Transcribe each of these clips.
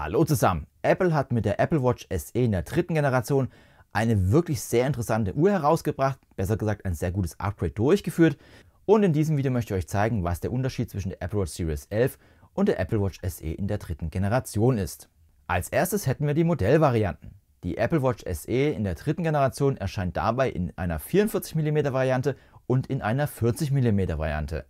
Hallo zusammen! Apple hat mit der Apple Watch SE in der dritten Generation eine wirklich sehr interessante Uhr herausgebracht, besser gesagt ein sehr gutes Upgrade durchgeführt. Und in diesem Video möchte ich euch zeigen, was der Unterschied zwischen der Apple Watch Series 11 und der Apple Watch SE in der dritten Generation ist. Als erstes hätten wir die Modellvarianten. Die Apple Watch SE in der dritten Generation erscheint dabei in einer 44 mm Variante und in einer 40 mm Variante.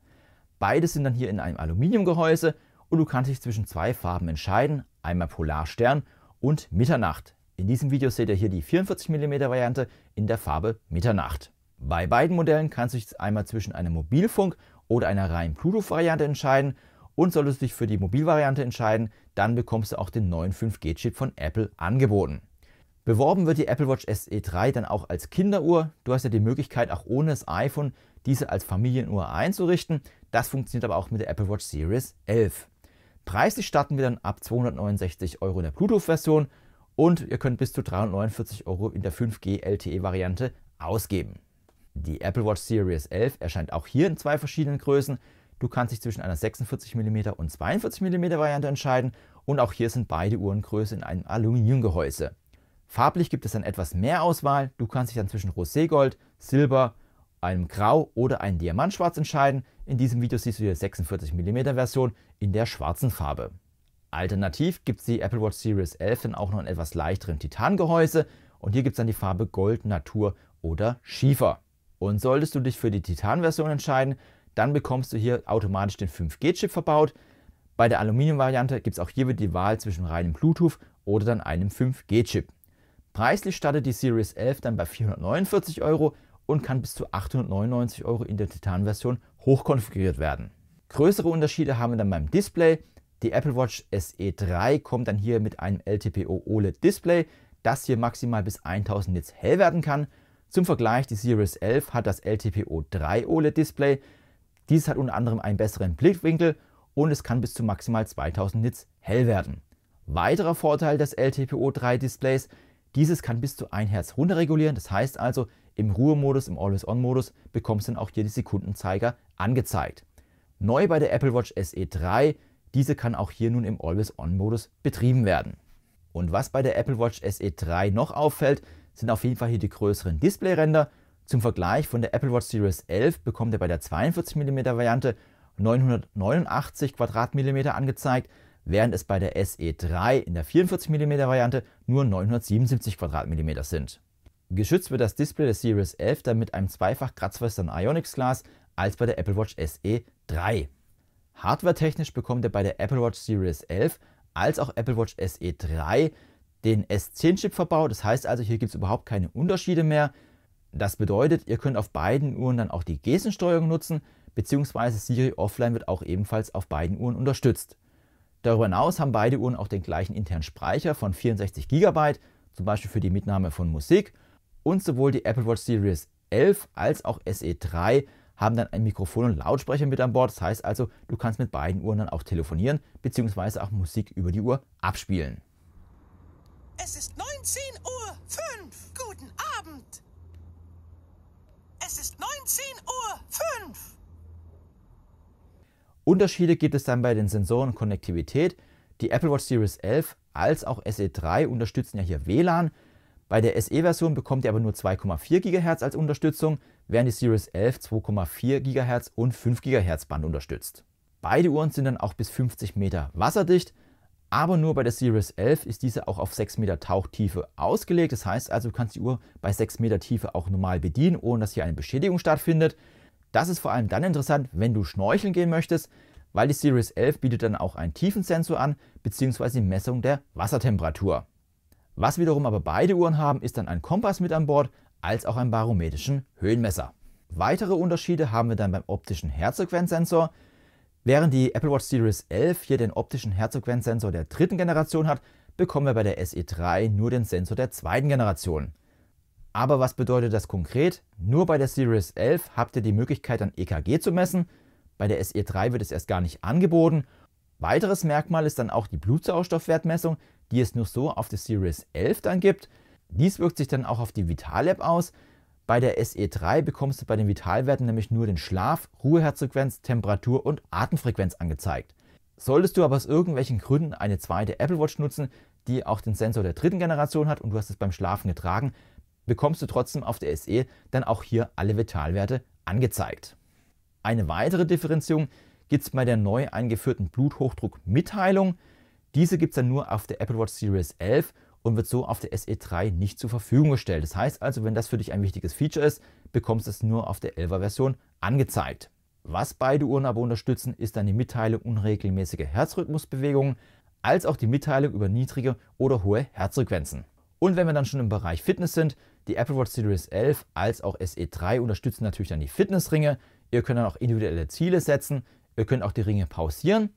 Beide sind dann hier in einem Aluminiumgehäuse und du kannst dich zwischen zwei Farben entscheiden, einmal Polarstern und Mitternacht. In diesem Video seht ihr hier die 44 mm Variante in der Farbe Mitternacht. Bei beiden Modellen kannst du dich einmal zwischen einer Mobilfunk- oder einer reinen Bluetooth-Variante entscheiden und solltest du dich für die Mobilvariante entscheiden, dann bekommst du auch den neuen 5G-Chip von Apple angeboten. Beworben wird die Apple Watch SE 3 dann auch als Kinderuhr. Du hast ja die Möglichkeit, auch ohne das iPhone diese als Familienuhr einzurichten. Das funktioniert aber auch mit der Apple Watch Series 11. Preislich starten wir dann ab 269 € in der Bluetooth-Version und ihr könnt bis zu 349 € in der 5G LTE-Variante ausgeben. Die Apple Watch Series 11 erscheint auch hier in zwei verschiedenen Größen. Du kannst dich zwischen einer 46 mm und 42 mm Variante entscheiden und auch hier sind beide Uhrengröße in einem Aluminiumgehäuse. Farblich gibt es dann etwas mehr Auswahl. Du kannst dich dann zwischen Roségold, Silber, einem Grau oder einem Diamantschwarz entscheiden. In diesem Video siehst du die 46 mm Version in der schwarzen Farbe. Alternativ gibt es die Apple Watch Series 11 dann auch noch in etwas leichteren Titangehäuse und hier gibt es dann die Farbe Gold, Natur oder Schiefer. Und solltest du dich für die Titan-Version entscheiden, dann bekommst du hier automatisch den 5G-Chip verbaut. Bei der Aluminium-Variante gibt es auch hier wieder die Wahl zwischen reinem Bluetooth oder dann einem 5G-Chip. Preislich startet die Series 11 dann bei 449 € und kann bis zu 899 € in der Titan-Version hochkonfiguriert werden. Größere Unterschiede haben wir dann beim Display. Die Apple Watch SE 3 kommt dann hier mit einem LTPO OLED Display, das hier maximal bis 1000 Nits hell werden kann. Zum Vergleich, die Series 11 hat das LTPO 3 OLED Display. Dieses hat unter anderem einen besseren Blickwinkel und es kann bis zu maximal 2000 Nits hell werden. Weiterer Vorteil des LTPO 3 Displays: dieses kann bis zu 1 Hertz runterregulieren, das heißt also im Ruhemodus, im Always-On-Modus bekommst du dann auch hier die Sekundenzeiger angezeigt. Neu bei der Apple Watch SE 3, diese kann auch hier nun im Always-On-Modus betrieben werden. Und was bei der Apple Watch SE 3 noch auffällt, sind auf jeden Fall hier die größeren Displayränder. Zum Vergleich von der Apple Watch Series 11 bekommt ihr bei der 42 mm Variante 989 Quadratmillimeter angezeigt, während es bei der SE 3 in der 44 mm Variante nur 977 Quadratmillimeter sind. Geschützt wird das Display der Series 11 dann mit einem zweifach kratzfesten Ionics Glas als bei der Apple Watch SE 3. Hardware-technisch bekommt ihr bei der Apple Watch Series 11 als auch Apple Watch SE 3 den S10-Chip verbaut. Das heißt also, hier gibt es überhaupt keine Unterschiede mehr. Das bedeutet, ihr könnt auf beiden Uhren dann auch die Gestensteuerung nutzen, beziehungsweise Siri Offline wird auch ebenfalls auf beiden Uhren unterstützt. Darüber hinaus haben beide Uhren auch den gleichen internen Speicher von 64 GB, zum Beispiel für die Mitnahme von Musik. Und sowohl die Apple Watch Series 11 als auch SE 3 haben dann ein Mikrofon und Lautsprecher mit an Bord. Das heißt also, du kannst mit beiden Uhren dann auch telefonieren bzw. auch Musik über die Uhr abspielen. Es ist 19:05 Uhr. Guten Abend. Es ist 19:05 Uhr. Unterschiede gibt es dann bei den Sensoren und Konnektivität. Die Apple Watch Series 11 als auch SE 3 unterstützen ja hier WLAN. Bei der SE-Version bekommt ihr aber nur 2,4 GHz als Unterstützung, während die Series 11 2,4 GHz und 5 GHz Band unterstützt. Beide Uhren sind dann auch bis 50 Meter wasserdicht, aber nur bei der Series 11 ist diese auch auf 6 Meter Tauchtiefe ausgelegt. Das heißt also, du kannst die Uhr bei 6 Meter Tiefe auch normal bedienen, ohne dass hier eine Beschädigung stattfindet. Das ist vor allem dann interessant, wenn du schnorcheln gehen möchtest, weil die Series 11 bietet dann auch einen Tiefensensor an, bzw. die Messung der Wassertemperatur. Was wiederum aber beide Uhren haben, ist dann ein Kompass mit an Bord, als auch einen barometrischen Höhenmesser. Weitere Unterschiede haben wir dann beim optischen Herzfrequenzsensor. Während die Apple Watch Series 11 hier den optischen Herzfrequenzsensor der dritten Generation hat, bekommen wir bei der SE 3 nur den Sensor der zweiten Generation. Aber was bedeutet das konkret? Nur bei der Series 11 habt ihr die Möglichkeit, ein EKG zu messen. Bei der SE 3 wird es erst gar nicht angeboten. Weiteres Merkmal ist dann auch die Blutsauerstoffwertmessung, die es nur so auf der Series 11 dann gibt. Dies wirkt sich dann auch auf die Vital-App aus. Bei der SE 3 bekommst du bei den Vitalwerten nämlich nur den Schlaf, Ruheherzfrequenz, Temperatur und Atemfrequenz angezeigt. Solltest du aber aus irgendwelchen Gründen eine zweite Apple Watch nutzen, die auch den Sensor der dritten Generation hat und du hast es beim Schlafen getragen, bekommst du trotzdem auf der SE dann auch hier alle Vitalwerte angezeigt. Eine weitere Differenzierung gibt es bei der neu eingeführten Bluthochdruckmitteilung. Diese gibt es dann nur auf der Apple Watch Series 11 und wird so auf der SE3 nicht zur Verfügung gestellt. Das heißt also, wenn das für dich ein wichtiges Feature ist, bekommst du es nur auf der 11er Version angezeigt. Was beide Uhren aber unterstützen, ist dann die Mitteilung unregelmäßige Herzrhythmusbewegungen, als auch die Mitteilung über niedrige oder hohe Herzfrequenzen. Und wenn wir dann schon im Bereich Fitness sind, die Apple Watch Series 11 als auch SE3 unterstützen natürlich dann die Fitnessringe. Ihr könnt dann auch individuelle Ziele setzen, ihr könnt auch die Ringe pausieren.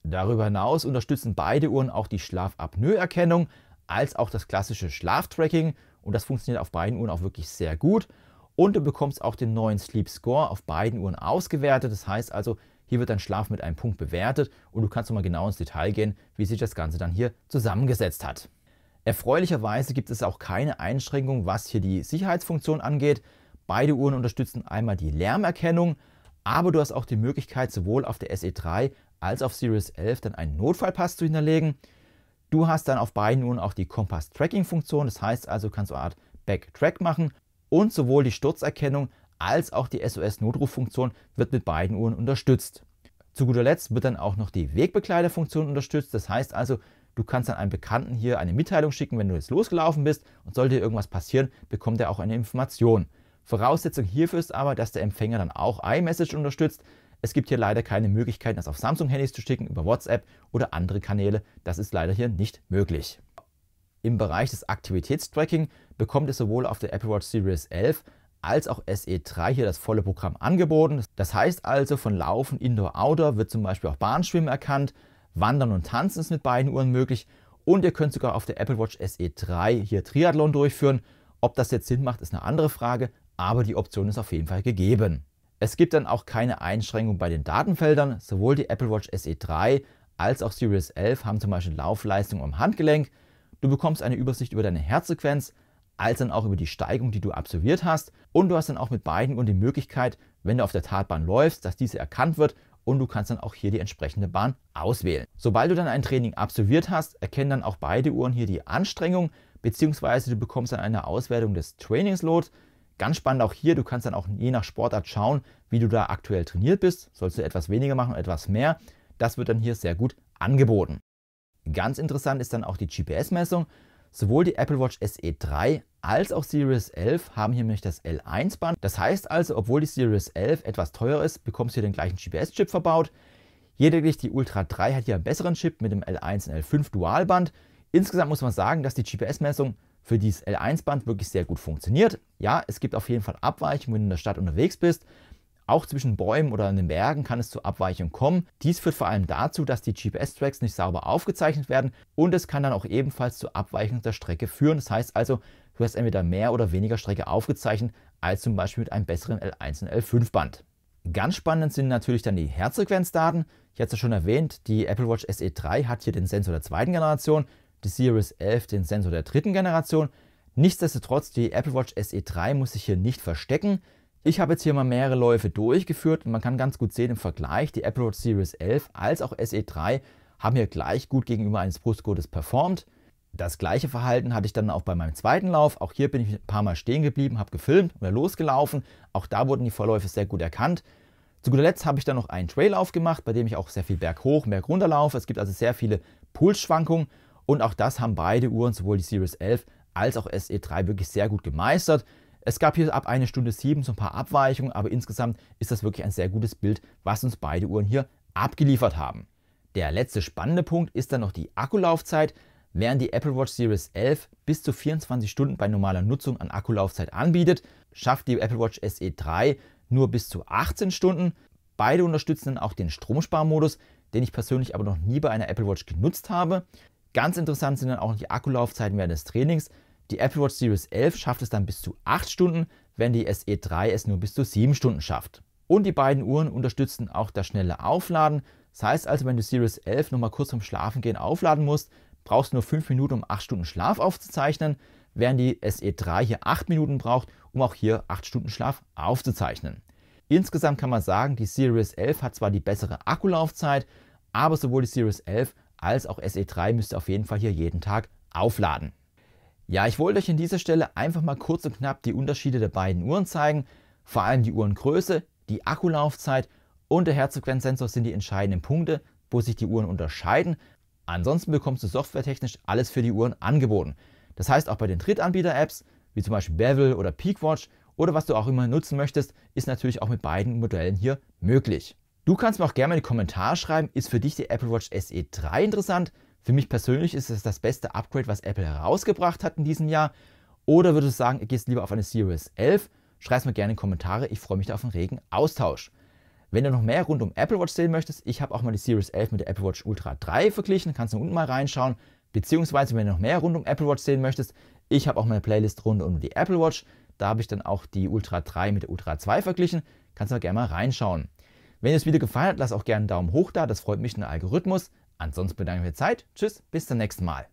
Darüber hinaus unterstützen beide Uhren auch die Schlafapnoe-Erkennung als auch das klassische Schlaftracking und das funktioniert auf beiden Uhren auch wirklich sehr gut. Und du bekommst auch den neuen Sleep Score auf beiden Uhren ausgewertet. Das heißt also, hier wird dein Schlaf mit einem Punkt bewertet und du kannst nochmal genau ins Detail gehen, wie sich das Ganze dann hier zusammengesetzt hat. Erfreulicherweise gibt es auch keine Einschränkung, was hier die Sicherheitsfunktion angeht. Beide Uhren unterstützen einmal die Lärmerkennung, aber du hast auch die Möglichkeit, sowohl auf der SE3 als auf Series 11 dann einen Notfallpass zu hinterlegen. Du hast dann auf beiden Uhren auch die Kompass-Tracking-Funktion, das heißt also, du kannst eine Art Backtrack machen und sowohl die Sturzerkennung als auch die SOS-Notruffunktion wird mit beiden Uhren unterstützt. Zu guter Letzt wird dann auch noch die Wegbegleiterfunktion unterstützt, das heißt also, du kannst dann einem Bekannten hier eine Mitteilung schicken, wenn du jetzt losgelaufen bist und sollte dir irgendwas passieren, bekommt er auch eine Information. Voraussetzung hierfür ist aber, dass der Empfänger dann auch iMessage unterstützt. Es gibt hier leider keine Möglichkeit, das auf Samsung-Handys zu schicken, über WhatsApp oder andere Kanäle. Das ist leider hier nicht möglich. Im Bereich des Aktivitätstracking bekommt es sowohl auf der Apple Watch Series 11 als auch SE3 hier das volle Programm angeboten. Das heißt also, von Laufen, Indoor, Outdoor wird zum Beispiel auch Bahnschwimmen erkannt. Wandern und Tanzen ist mit beiden Uhren möglich und ihr könnt sogar auf der Apple Watch SE3 hier Triathlon durchführen. Ob das jetzt Sinn macht, ist eine andere Frage, aber die Option ist auf jeden Fall gegeben. Es gibt dann auch keine Einschränkung bei den Datenfeldern. Sowohl die Apple Watch SE3 als auch Series 11 haben zum Beispiel Laufleistung am Handgelenk. Du bekommst eine Übersicht über deine Herzfrequenz, als dann auch über die Steigung, die du absolviert hast. Und du hast dann auch mit beiden Uhren die Möglichkeit, wenn du auf der Startbahn läufst, dass diese erkannt wird und du kannst dann auch hier die entsprechende Bahn auswählen. Sobald du dann ein Training absolviert hast, erkennen dann auch beide Uhren hier die Anstrengung, beziehungsweise du bekommst dann eine Auswertung des Trainingsloads. Ganz spannend auch hier, du kannst dann auch je nach Sportart schauen, wie du da aktuell trainiert bist. Sollst du etwas weniger machen, etwas mehr. Das wird dann hier sehr gut angeboten. Ganz interessant ist dann auch die GPS-Messung. Sowohl die Apple Watch SE3 als auch Series 11 haben hier nämlich das L1-Band. Das heißt also, obwohl die Series 11 etwas teurer ist, bekommst du hier den gleichen GPS-Chip verbaut. Lediglich die Ultra 3 hat hier einen besseren Chip mit dem L1 und L5 Dualband. Insgesamt muss man sagen, dass die GPS-Messung für dieses L1-Band wirklich sehr gut funktioniert. Ja, es gibt auf jeden Fall Abweichungen, wenn du in der Stadt unterwegs bist. Auch zwischen Bäumen oder in den Bergen kann es zu Abweichungen kommen. Dies führt vor allem dazu, dass die GPS-Tracks nicht sauber aufgezeichnet werden und es kann dann auch ebenfalls zu Abweichungen der Strecke führen. Das heißt also, du hast entweder mehr oder weniger Strecke aufgezeichnet, als zum Beispiel mit einem besseren L1 und L5 Band. Ganz spannend sind natürlich dann die Herzfrequenzdaten. Ich hatte es schon erwähnt, die Apple Watch SE3 hat hier den Sensor der zweiten Generation, die Series 11 den Sensor der dritten Generation. Nichtsdestotrotz, die Apple Watch SE3 muss sich hier nicht verstecken. Ich habe jetzt hier mal mehrere Läufe durchgeführt und man kann ganz gut sehen im Vergleich, die Apple Watch Series 11 als auch SE3 haben hier gleich gut gegenüber eines Brustgurtes performt. Das gleiche Verhalten hatte ich dann auch bei meinem zweiten Lauf. Auch hier bin ich ein paar Mal stehen geblieben, habe gefilmt oder losgelaufen. Auch da wurden die Vorläufe sehr gut erkannt. Zu guter Letzt habe ich dann noch einen Traillauf gemacht, bei dem ich auch sehr viel berghoch, bergunter laufe. Es gibt also sehr viele Pulsschwankungen und auch das haben beide Uhren, sowohl die Series 11 als auch SE3, wirklich sehr gut gemeistert. Es gab hier ab 1 Stunde 7 so ein paar Abweichungen, aber insgesamt ist das wirklich ein sehr gutes Bild, was uns beide Uhren hier abgeliefert haben. Der letzte spannende Punkt ist dann noch die Akkulaufzeit. Während die Apple Watch Series 11 bis zu 24 Stunden bei normaler Nutzung an Akkulaufzeit anbietet, schafft die Apple Watch SE3 nur bis zu 18 Stunden. Beide unterstützen dann auch den Stromsparmodus, den ich persönlich aber noch nie bei einer Apple Watch genutzt habe. Ganz interessant sind dann auch die Akkulaufzeiten während des Trainings. Die Apple Watch Series 11 schafft es dann bis zu 8 Stunden, während die SE3 es nur bis zu 7 Stunden schafft. Und die beiden Uhren unterstützen auch das schnelle Aufladen. Das heißt also, wenn du Series 11 nochmal kurz vorm Schlafengehen aufladen musst, brauchst du nur 5 Minuten, um 8 Stunden Schlaf aufzuzeichnen, während die SE3 hier 8 Minuten braucht, um auch hier 8 Stunden Schlaf aufzuzeichnen. Insgesamt kann man sagen, die Series 11 hat zwar die bessere Akkulaufzeit, aber sowohl die Series 11 als auch SE3 müsst ihr auf jeden Fall hier jeden Tag aufladen. Ja, ich wollte euch an dieser Stelle einfach mal kurz und knapp die Unterschiede der beiden Uhren zeigen. Vor allem die Uhrengröße, die Akkulaufzeit und der Herzfrequenzsensor sind die entscheidenden Punkte, wo sich die Uhren unterscheiden. Ansonsten bekommst du softwaretechnisch alles für die Uhren angeboten. Das heißt, auch bei den Drittanbieter-Apps, wie zum Beispiel Bevel oder Peakwatch oder was du auch immer nutzen möchtest, ist natürlich auch mit beiden Modellen hier möglich. Du kannst mir auch gerne mal in die Kommentare schreiben, ist für dich die Apple Watch SE 3 interessant? Für mich persönlich ist es das beste Upgrade, was Apple herausgebracht hat in diesem Jahr. Oder würdest du sagen, du gehst lieber auf eine Series 11? Schreib es mir gerne in die Kommentare, ich freue mich da auf einen regen Austausch. Wenn du noch mehr rund um Apple Watch sehen möchtest, ich habe auch mal die Series 11 mit der Apple Watch Ultra 3 verglichen, kannst du unten mal reinschauen. Beziehungsweise, wenn du noch mehr rund um Apple Watch sehen möchtest, ich habe auch mal eine Playlist rund um die Apple Watch. Da habe ich dann auch die Ultra 3 mit der Ultra 2 verglichen, kannst du auch gerne mal reinschauen. Wenn dir das Video gefallen hat, lass auch gerne einen Daumen hoch da, das freut mich in den Algorithmus. Ansonsten bedanke ich mich für die Zeit, tschüss, bis zum nächsten Mal.